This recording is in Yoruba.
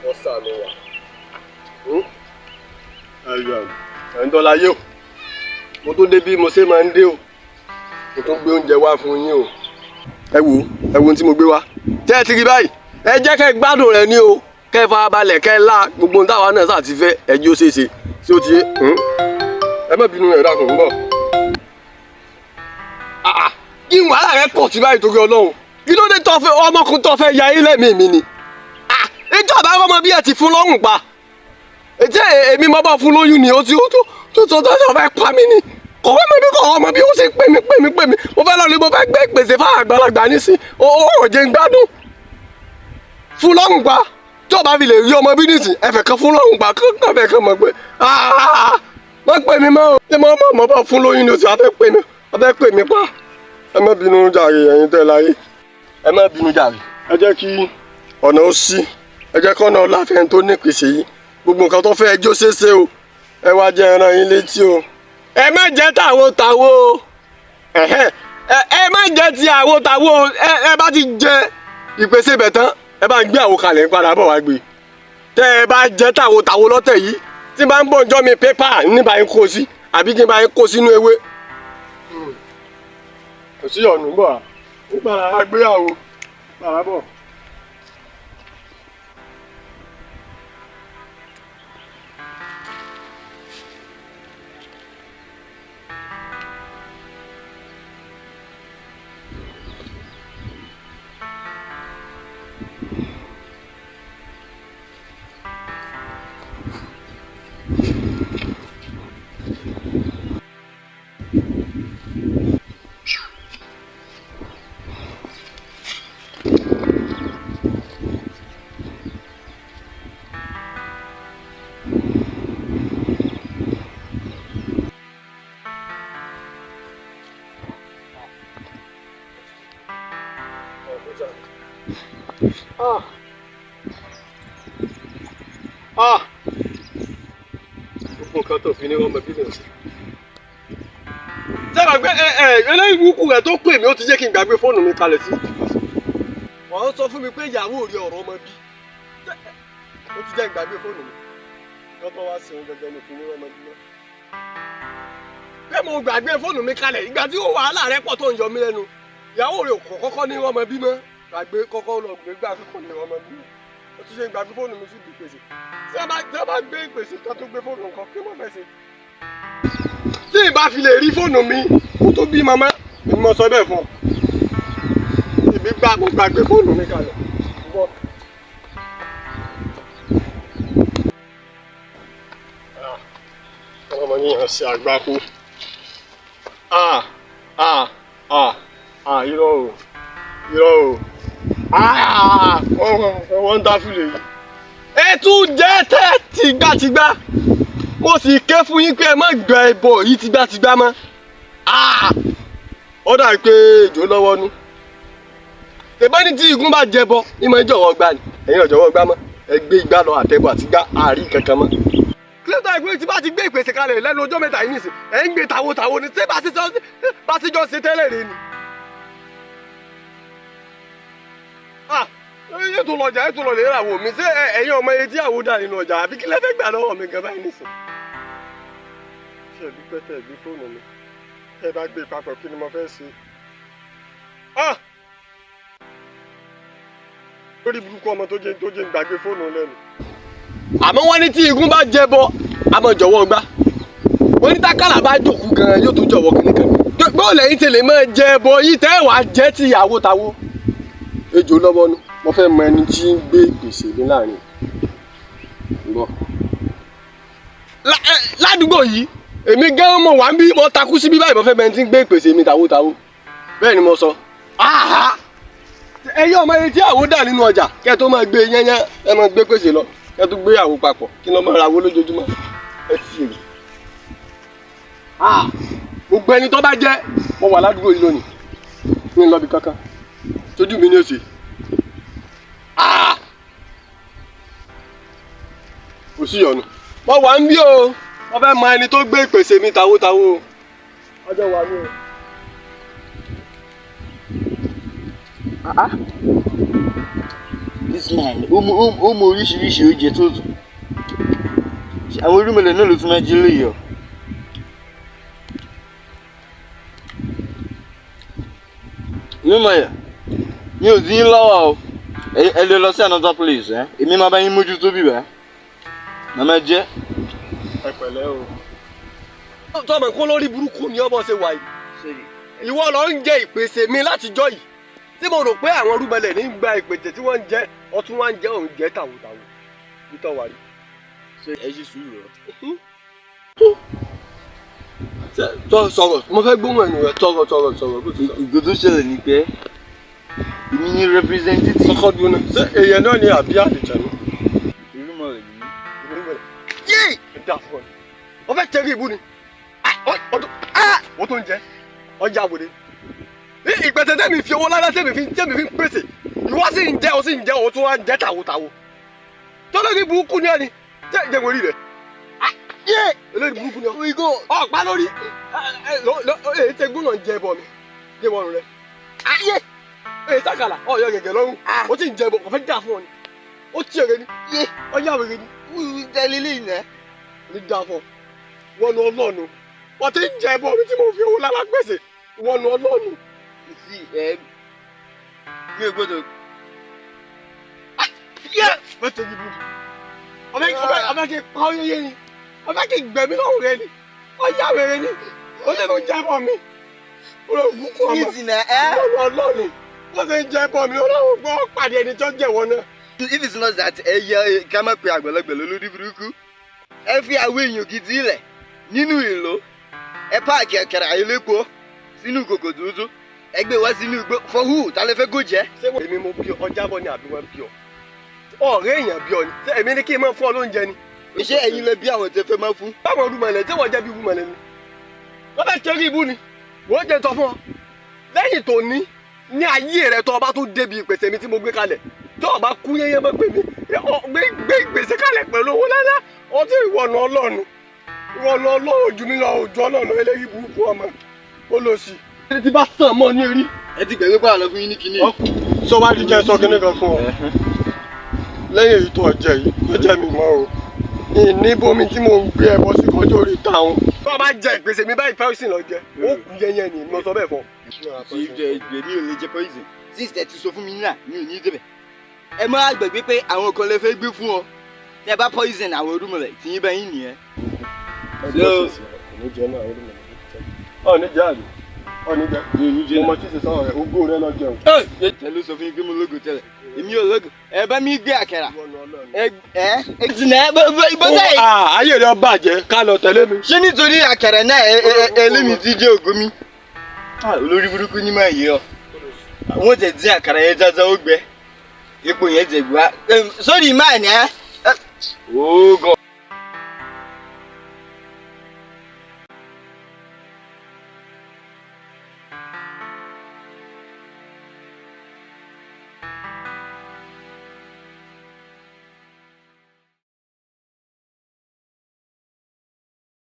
kọ́ sànù wà. Ẹ̀ ń dọ́là yé o mo tó dé bí mo ṣe máa ń dé o mo tó gbé oúnjẹ wá fún yín o. ẹ wo ohun tí mo gbé wá tẹ́ ẹ ti rí báyìí ẹ jẹ́ kẹ́ gbádùn rẹ̀ ní o kẹ́ farabalẹ̀ kẹ́ la gbogbo ohun táwa náà sà ti fẹ́ ẹjẹ́ ó ṣeéṣe tí ó ti yé ẹ má bínú rẹ̀ dákun ń bọ̀. kí wàhálà rẹ pọ̀ sí báyìí torí Ọlọ́run kí ló dé tó fẹ́ ọmọkùnrin tó fẹ́ ya ilé mi ni. ètò àbá ọmọ bí ẹ ti fún lọ́rùn pa ètò èmi máa bá fún lóyún ni ó ti tó fẹ́ pa mí ni kọ̀wé mi bí kọ̀wé ọmọ bí ó ṣe pè mí mo fẹ́ lọ ní mo fẹ́ gbé ìpèsè fún àgbàlagbà nísìn ó jẹ́ ń gbádùn fún lọ́rùn pa tí ọba fi lè rí ọmọ bí nísìn ẹ̀fẹ̀ kan fún lọ́rùn pa kí ẹ̀fẹ̀ kan mọ̀ pé má pè mí mọ́ o ṣé mo bá fún lóyún ni o sì wá fẹ́ pè mí pa ẹ má bínú jàre ẹ̀yin tẹ́ láyé ẹ má bínú jàre ẹ jẹ́ kí ọ̀nà ó ṣí ẹ jẹ́ kí ọ̀nà ọ̀làfẹ́ tó ní ìpèsè yìí gbogbo nǹkan tó fẹ́ ẹjọ́ ṣeéṣe o ẹ wá jẹ́ ẹran yín létí o ẹ má jẹ́ tàwo o ẹ má jẹ́ ti àwo o ẹ bá ti jẹ ìpèsè bẹ̀ tán ẹ bá ń gbé àwo kalẹ̀ ń padà bọ̀ wá gbé tẹ́ ẹ bá jẹ́ tàwo lọ́tẹ̀ yìí tí bá ń bọ̀ ọjọ́ mi pépà níbà yín kó sí àbí kí n bá yín kó sínú ewé kò sí ọ̀nà ń bọ̀ à nígbà lára gbé àwo padà bọ̀. Nǹkan tó fi ní ọmọ bílẹ̀ sí. Sábà gbé eléyìí wúkú rẹ̀ tó pè mí ó ti jẹ́ kí n gbàgbé fóònù mi kalẹ̀ sí. Wọ́n sọ fún mi pé ìyàwó rí ọ̀rọ̀ ọmọ bí. Ó ti jẹ́ ìgbàgbé fóònù mi. Lọ́tọ́ wá sí ohun gẹ́gẹ́ ní fi ní ọmọ bí náà. Pé mo gbàgbé fóònù mi kalẹ̀ ìgbà tí wàhálà rẹ̀ pọ̀ tó ń yọ mí lẹ́nu. Ìyàwó rẹ̀ kọ́kọ́ ní ọmọ bí mọ́. Gbàgbé kọ́kọ́ lọ gbé gbà kọ́kọ́ ní ọmọ bí. Ó ti jẹ́ ìgbàgbé fóònù mi sí ìpèsè. Tí a bá gbé ìpèsè kan tó gbé fóònù nǹkan kí mo fẹ́ ṣe. Tí ìbá fi lè rí fóònù mi kó tó bí màmá ni mo sọ bẹ́ẹ̀ fún ọ. Ìbí mo gbàgbé fóònù mi kalẹ̀. Ọmọ yìí hàn sí àgbákò. Irọ́ o. Wọ́n ń dá fìlè yìí. Ẹ tún jẹ́ tẹ́ tìgbàtìgbà mo sì ké fún yín pé ẹ má gbẹ ẹbọ yìí tìgbàtìgbà mọ́. Ó dàbí pé èjò lọ́wọ́ nú. Tẹ̀bá ní tí igun bá jẹbọ ní mo jọ̀wọ́ gbà ní ẹ̀yin ọ̀jọ̀wọ́ gbà mọ́ ẹ gbé igbá lọ àtẹ̀bọ̀ àti gbá àárí kankan mọ́. Kílódé ìgbé tí bá ti gbé ìpèsè kalẹ̀ lẹ́nu ọjọ́ mẹ́ta yìí nìsín ẹ̀ ń gbé tàwo ni ṣé bá ti jọ ṣe tẹ́lẹ̀ rẹ ni. Ètò lọ́jà ètò lọ́lẹ̀ rà wò mí ṣé ẹ̀yin ọmọ etí àwo dà nínú ọjà àbí kí lẹ fẹ́ gbà lọ́wọ́ mi gan báyìí nìsín. Ṣé ẹbí pẹ́tẹ́ ẹbí fóònù mi ẹ bá gbé papọ̀ kí ni mo fẹ́ ṣe. Lórí burúkú ọmọ tó jẹ́ gbàgbé fóònù lẹ́nu. Àmọ́ wọ́n ní tí igun bá jẹbọ àmọ́ jọ̀wọ́ gbá wọ́n ní tákàlà bá jòkú gan yóò tún jọ̀wọ́ kìnìkan. Bó lẹ́yìn tẹ́lẹ̀ máa jẹbọ yìí tẹ́ wàá jẹ́ ti ìyàwó tàwo. Ejò lọ́wọ́ nú mo fẹ́ mọ ẹni tí ń gbé ìpèsè mi láàrin bọ́. Ládùúgbò yìí èmi gán mọ̀ wá ń bí mo takú síbí báyìí mo fẹ́ mọ ẹni tí ń gbé ìpèsè mi tàwo bẹ́ẹ̀ ni mo sọ. Ẹyẹ ọmọ etí àwo dà nínú ọjà kẹ́ tó máa gbé yẹ́nyẹ́ ẹ máa gbé pèsè lọ kẹ́ tó gbé àwo papọ̀ kí lọ́ máa ra owó lójoojúmọ́ ẹ ti èrè. Gbogbo ẹni tó bá jẹ́ mo wà ládùúgbò yìí lónìí ní lọ́bi kankan tójú mi ní òsè. Kò sí ọ̀nà mo wà ń bí o mo fẹ́ mọ ẹni tó gbé ìpèsè mi tàwo ọjọ́ wà ní o. this man ó mọ oríṣiríṣi oúnjẹ tó tù àwọn orúmọlẹ̀ náà ló tún máa jí lóye ọ. Mímọ̀yà mi ò dín lọ́wọ́ o ẹ lè lọ sí another place èmi máa bá yín mójútó bíbá màmá jẹ́. ẹ pẹ̀lẹ́ o. tọ́mọ̀ kó lórí burúkú ni ọmọ ṣe wà yìí ìwọ lọ ń jẹ ìpèsè mi látijọ́ yìí tí mo rò pé àwọn orúmọlẹ̀ ní gba ìpèsè tí wọ́n ń jẹ ọtún wá ń jẹ òun jẹ tàwùtàwù nítọ́ wà rí. ẹ ṣe sùúrù rẹ. sọ̀rọ̀ mo fẹ́ gbóhùn ẹnu rẹ sọ̀rọ̀. ìgò tó ṣẹlẹ̀ ní pé èmi ní representative. kọ́kọ́ dúró náà ṣé èèyàn náà ni àbí àlejò ni. irúmọlẹ̀ ni mí. yéè ẹ̀dá fún ọ ọ fẹ́ tẹ̀rí ìbú ni wọ́n tó ń jẹ ọjà wòde ìpèsè tẹ́mi fi owó lára tẹ́mi fi ń pèsè ìwọ sì ń jẹ ọ sì ń jẹ ọ tún wá ń jẹ tàwòtàwò tọ́lọ́rí burúkú ni ẹni tẹ́ ìjẹun orí rẹ̀ olórí burúkú ni ọ ìgò ọ̀pá lórí èyí tẹ gbóná ń jẹ bọ̀ mi jẹ bọ̀ rẹ èyí sàkàlà ọ̀yọ́ gẹ̀gẹ̀ lọ́rùn ó sì ń jẹ bọ̀ kò fẹ́ dà fún ọ ni ó tiẹ̀ rẹ ni ọjà wẹ̀rẹ̀ ni tẹ́lẹ̀ lè nà. ní dà fún ọ wọnú ọlọ́ọ̀nù wọ́n ti ń jẹ bọ̀ mi tí mo fi owó lára pèsè wọnú ọlọ́ọ̀nù. sí mi ò gbọ́dọ̀. mẹ́tò yìí bù ọbẹ̀ kí pa ọ́ yẹ́yẹ́ ni ọbẹ̀ kí gbẹ̀mí lọ́wọ́ rẹ ni ọjà wẹ̀rẹ̀ ni ó lè lọ jẹ bọ̀ mi olóògùn kọ́ ọmọ wọnú ọlọ́ọ̀nù wọ́n ti ń jẹ bọ̀ mi olóògùn gbọ́ pàdé ẹni tó jẹ̀wọ́ náà. if it's not that ẹ yẹ ká má pe àgbàlagbà lórí burúkú ẹ fi àwọn èèyàn gidi lẹ̀ nínú ìlú ẹ páàkì ẹ̀kẹ̀rẹ̀ àyẹlẹ́kọ̀ọ́ sínú kòkò dúdú ẹ gbé wá sínú igbó for who ta lè fẹ́ gò jẹ́. ṣé èmi mo bí ọ jábọ̀ ni àbí wọ́n bí ọ ọ̀rẹ́ èèyàn bí ọ ni ṣé èmi ní kí n máa fún ọ lóúnjẹ ni. ṣé ẹ̀yin lẹ bí àwọn tẹ fẹ́ máa fún. báwọn olùmọ̀lẹ̀ tí wọ́n jẹ́ bí olùmọ̀lẹ̀ ni wọ́n fẹ́ tẹ́rí ibú ni wọ́n jẹ́ tọ́ fún ọ lẹ́yìn tó ní ayé rẹ tó ọba tó débi ìpèsè mi tí mo gbé kalẹ̀ tó ọba kú yẹ́yẹ́ mọ́ pé mi gbé ìpèsè kalẹ̀ pẹ̀lú owó lálá ọtí ìwọ̀nù ọlọ́run ojú mi lọ ojú ọlọ́run eléyìí burúkú ọmọ ó lọ sí i ti bá sàn mọ́ ní erí. ẹ ti gbẹ̀gbẹ́ pààlọ́ fún yín ní kinní. sọ wá di jẹ́ sọ kinní kan fún ọ lẹ́yìn èyí tó ọjẹ́ yìí tó jẹ́ mi mọ́ o ìníbomi tí mo ń gbé ẹbọ sí kọjú orí táwọn. tó o bá jẹ ìpèsè mi báyìí pẹ́rìsì lọ jẹ ó kú yẹnyẹn ni mo sọ bẹ́ẹ̀ fọ. mi ò lè jẹ poison sísè ti sọ fún mi náà mi ò ní débẹ̀. ẹ má gbàgbé pé àwọn kan lè fẹ́ gbé fún ọ tẹ bá poison àwọn orúmọlẹ̀ tí yín bá yín nìyẹn. ọ̀nìjẹ́ mo mọ tí ṣe sọ̀rọ̀ rẹ̀ ogún rẹ̀ lọ jẹun. ẹ ló sọ fún yín pé mo lógo tẹ́lẹ̀ èmi ò lógo ẹ bá mi gbé àkàrà ẹ jìnnà ìbọ́sẹ̀ yìí. ayé rẹ̀ bàjẹ́ ká lọ tẹ̀lé mi. ṣé nítorí àkàrà náà ẹlẹ́mi ti jẹ́ ògo mi. olórí burúkú ní máa yé ọ wọ́n tẹ̀ dín àkàrà yẹn jájá ó gbẹ ipò yẹn jẹ̀ gbá sórí máà ní ẹ́.